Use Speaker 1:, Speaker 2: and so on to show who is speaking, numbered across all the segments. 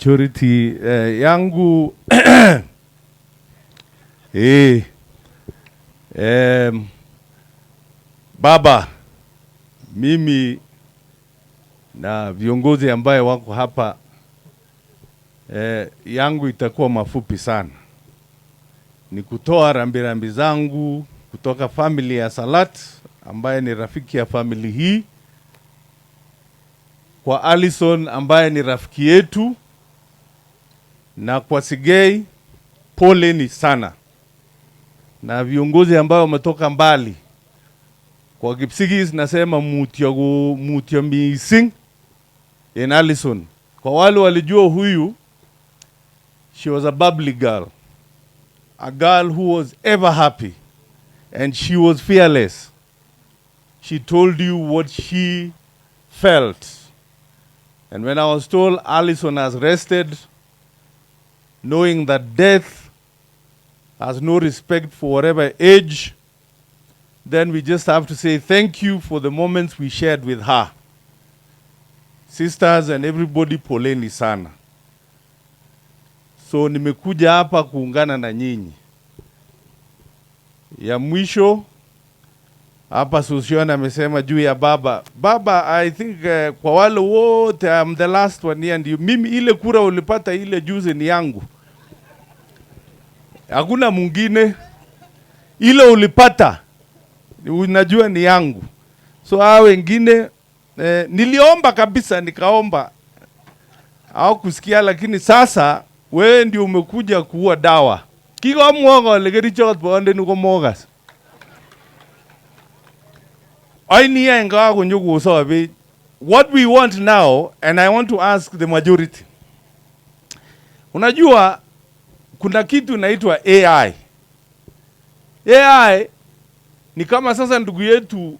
Speaker 1: Charity yangu baba, mimi na viongozi ambaye wako hapa yangu itakuwa mafupi sana. Ni kutoa rambirambi zangu kutoka family ya Salat ambaye ni rafiki ya family hii, kwa Alison ambaye ni rafiki yetu, na kwa Sigei poleni sana, na viongozi ambao wametoka mbali. Kwa Kipsigis nasema mutyo mising in Alison. Kwa wale walijua huyu, she was a bubbly girl, a girl who was ever happy, and she was fearless. She told you what she felt. And when I was told Alison has rested, knowing that death has no respect for whatever age, then we just have to say thank you for the moments we shared with her. Sisters and everybody, poleni sana. So nimekuja hapa kuungana na nyinyi. Ya mwisho hapa Susiona amesema juu ya baba. Baba, I think kwa wale wote I'm the last one here, and mimi ile kura ulipata ile juzi ni yangu. Hakuna mwingine. Ile ulipata unajua ni yangu. So hao wengine niliomba kabisa, nikaomba au kusikia, lakini sasa wewe ndio umekuja kuua dawa. Kiko mwoga legerichot bonde nuko mogas. Ainia nga kunjuku sabe. What we want now, and I want to ask the majority. Unajua kuna kitu inaitwa AI. AI ni kama sasa ndugu yetu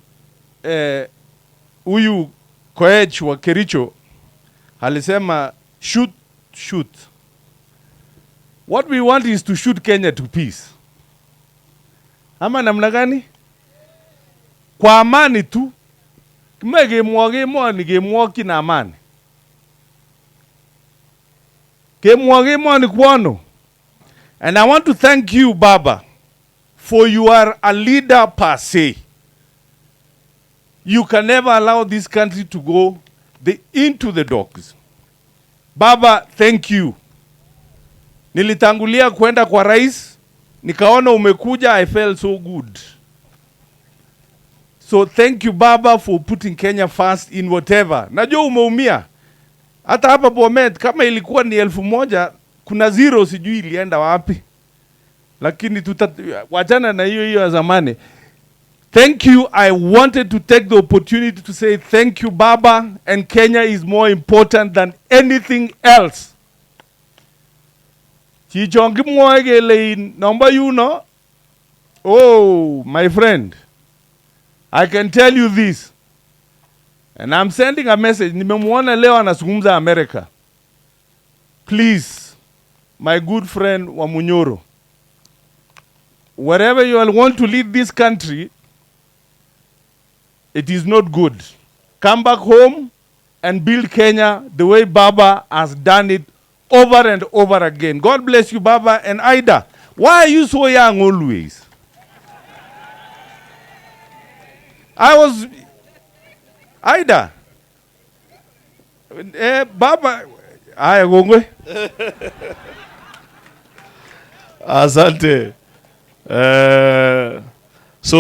Speaker 1: huyu Koech wa Kericho alisema shoot. What we want is to shoot Kenya to peace. Ama namna gani? Kwa amani tu. Kimege mwage gemwaki na amani. Gemwage mwani kwano. And I want to thank you, Baba, for you are a leader per se. You can never allow this country to go into the dogs. Baba, thank you. Nilitangulia kwenda kwa rais, nikaona umekuja, I felt so good. So thank you, Baba, for putting Kenya first in whatever. Najua umeumia. Hata hapa Bomet kama ilikuwa ni 1,000, kuna zero sijui ilienda wapi. Lakini wachana na hiyo ya zamani. Thank you. I wanted to take the opportunity to say thank you, Baba, and Kenya is more important than anything else. Chichongi mwagele number you know. Oh, my friend, I can tell you this, and I'm sending a message. Nimemwona leo anazungumza America. Please, my good friend wa Munyoro, wherever you all want to lead this country, it is not good. Come back home and build Kenya the way Baba has done it over and over again. God bless you, Baba. And Ida, why are you so young always? Ida, Baba, aya gongwe.
Speaker 2: Asante. So